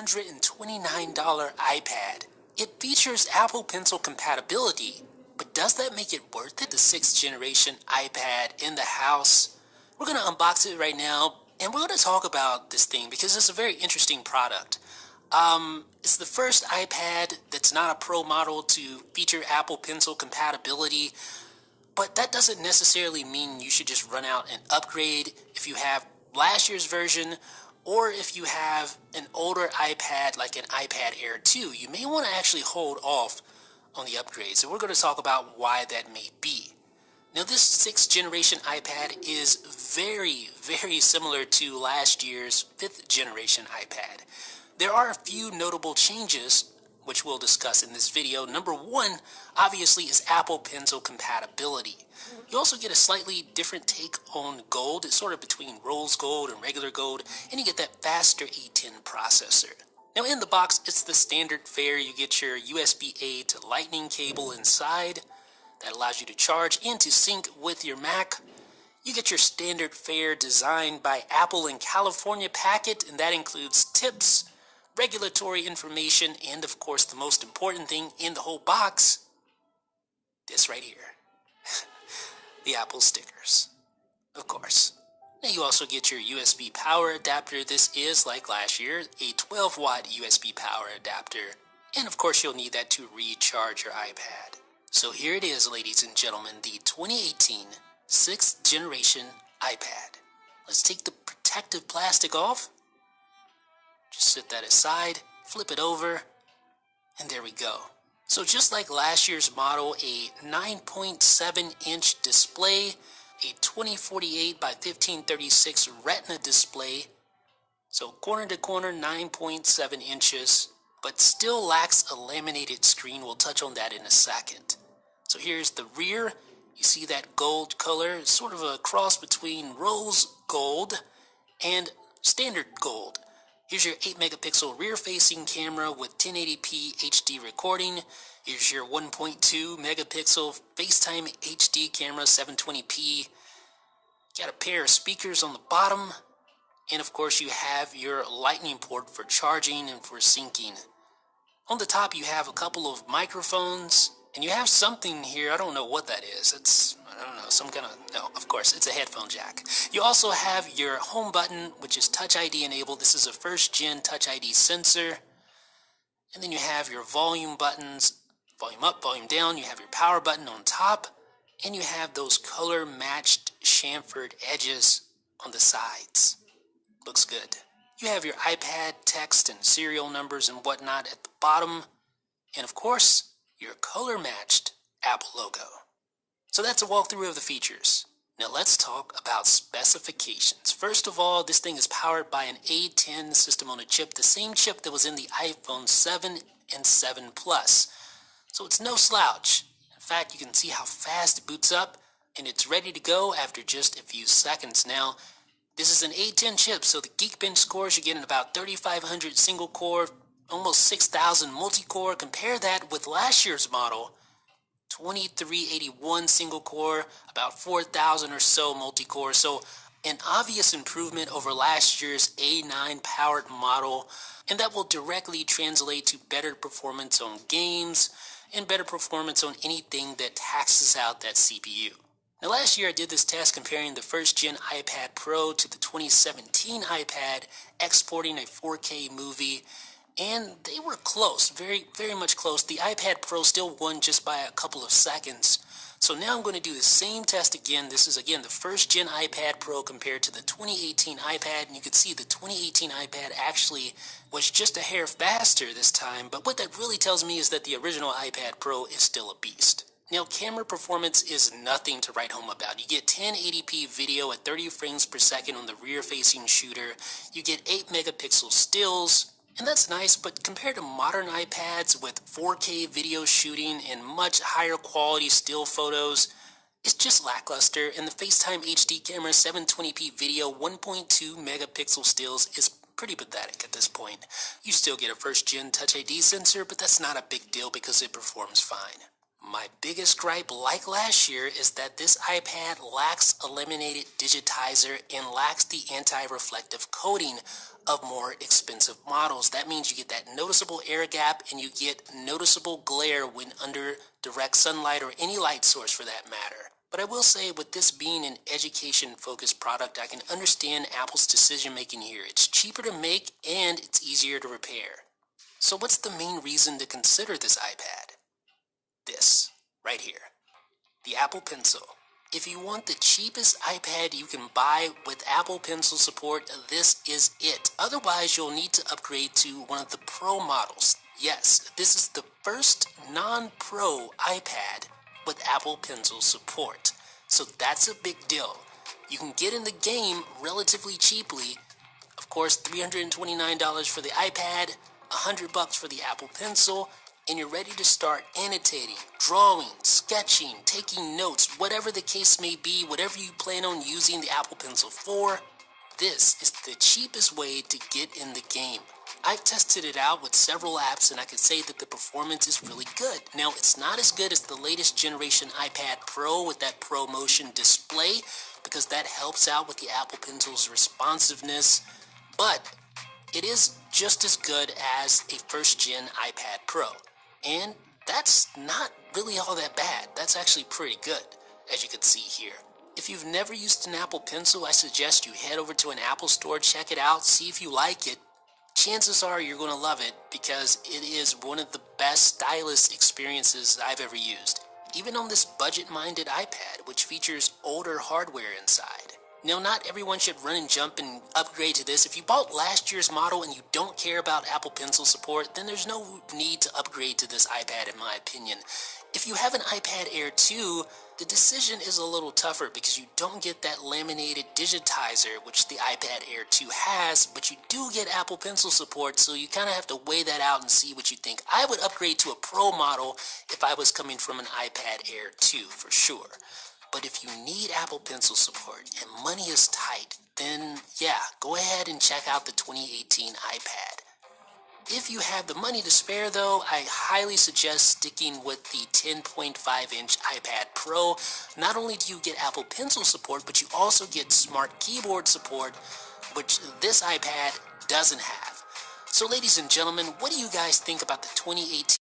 $129 iPad. It features Apple Pencil compatibility, but does that make it worth it? The 6th generation iPad in the house. We're going to unbox it right now, and we're going to talk about this thing because it's a very interesting product. It's the first iPad that's not a Pro model to feature Apple Pencil compatibility, but that doesn't necessarily mean you should just run out and upgrade if you have last year's version, or if you have an older iPad like an iPad Air 2. You may want to actually hold off on the upgrades, and we're going to talk about why that may be. Now, this 6th generation iPad is very, very similar to last year's 5th generation iPad. There are a few notable changes, which we'll discuss in this video. Number one, obviously, is Apple Pencil compatibility. You also get a slightly different take on gold. It's sort of between rose gold and regular gold, and you get that faster A10 processor. Now, in the box, it's the standard fare. You get your USB-A to Lightning cable inside. That allows you to charge and to sync with your Mac. You get your standard fare designed by Apple in California packet, and that includes tips, regulatory information, and of course the most important thing in the whole box, this right here, the Apple stickers, of course. Now you also get your USB power adapter. This is, like last year, a 12-watt USB power adapter, and of course you'll need that to recharge your iPad. So here it is, ladies and gentlemen, the 2018 6th generation iPad. Let's take the protective plastic off. Just set that aside, flip it over, and there we go. So just like last year's model, a 9.7-inch display, a 2048 by 1536 Retina display, so corner to corner 9.7 inches, but still lacks a laminated screen. We'll touch on that in a second. So here's the rear. You see that gold color, it's sort of a cross between rose gold and standard gold. Here's your 8-megapixel rear-facing camera with 1080p HD recording. Here's your 1.2 megapixel FaceTime HD camera, 720p. Got a pair of speakers on the bottom. And of course you have your Lightning port for charging and for syncing. On the top you have a couple of microphones. And you have something here, I don't know what that is. No, of course, it's a headphone jack. You also have your home button, which is Touch ID enabled. This is a first-gen Touch ID sensor. And then you have your volume buttons, volume up, volume down. You have your power button on top. And you have those color-matched chamfered edges on the sides. Looks good. You have your iPad text and serial numbers and whatnot at the bottom. And of course, your color-matched Apple logo. So that's a walkthrough of the features. Now let's talk about specifications. First of all, this thing is powered by an A10 system on a chip, the same chip that was in the iPhone 7 and 7 Plus. So it's no slouch. In fact, you can see how fast it boots up, and it's ready to go after just a few seconds. Now, this is an A10 chip, so the Geekbench scores you're getting about 3,500 single core, almost 6,000 multi-core. Compare that with last year's model, 2381 single core, about 4,000 or so multi-core. So an obvious improvement over last year's A9 powered model, and that will directly translate to better performance on games and better performance on anything that taxes out that CPU. Now last year I did this test comparing the first gen iPad Pro to the 2017 iPad, exporting a 4K movie, and they were close, very, very much close. The iPad Pro still won just by a couple of seconds. So now I'm going to do the same test again. This is again the first gen iPad Pro compared to the 2018 iPad, and you can see the 2018 iPad actually was just a hair faster this time, but what that really tells me is that the original iPad Pro is still a beast. Now, camera performance is nothing to write home about. You get 1080p video at 30 frames per second on the rear-facing shooter. You get 8 megapixel stills, and that's nice, but compared to modern iPads with 4K video shooting and much higher quality still photos, it's just lackluster. And the FaceTime HD camera 720p video 1.2 megapixel stills is pretty pathetic at this point. You still get a first-gen Touch ID sensor, but that's not a big deal because it performs fine. My biggest gripe, like last year, is that this iPad lacks a laminated digitizer and lacks the anti-reflective coating of more expensive models. That means you get that noticeable air gap and you get noticeable glare when under direct sunlight or any light source for that matter. But I will say, with this being an education-focused product, I can understand Apple's decision-making here. It's cheaper to make and it's easier to repair. So what's the main reason to consider this iPad? This, right here, the Apple Pencil. If you want the cheapest iPad you can buy with Apple Pencil support, this is it. Otherwise, you'll need to upgrade to one of the Pro models. Yes, this is the first non-Pro iPad with Apple Pencil support. So that's a big deal. You can get in the game relatively cheaply. Of course, $329 for the iPad, $100 for the Apple Pencil, and you're ready to start annotating, drawing, sketching, taking notes, whatever the case may be, whatever you plan on using the Apple Pencil for, this is the cheapest way to get in the game. I've tested it out with several apps and I can say that the performance is really good. Now, it's not as good as the latest generation iPad Pro with that Pro Motion display because that helps out with the Apple Pencil's responsiveness, but it is just as good as a first-gen iPad Pro. And that's not really all that bad. That's actually pretty good, as you can see here. If you've never used an Apple Pencil, I suggest you head over to an Apple store, check it out, see if you like it. Chances are you're going to love it because it is one of the best stylus experiences I've ever used. Even on this budget-minded iPad, which features older hardware inside. Now, not everyone should run and jump and upgrade to this. If you bought last year's model and you don't care about Apple Pencil support, then there's no need to upgrade to this iPad in my opinion. If you have an iPad Air 2, the decision is a little tougher because you don't get that laminated digitizer, which the iPad Air 2 has, but you do get Apple Pencil support, so you kind of have to weigh that out and see what you think. I would upgrade to a Pro model if I was coming from an iPad Air 2 for sure. But if you need Apple Pencil support and money is tight, then yeah, go ahead and check out the 2018 iPad. If you have the money to spare though, I highly suggest sticking with the 10.5-inch iPad Pro. Not only do you get Apple Pencil support, but you also get Smart Keyboard support, which this iPad doesn't have. So ladies and gentlemen, what do you guys think about the 2018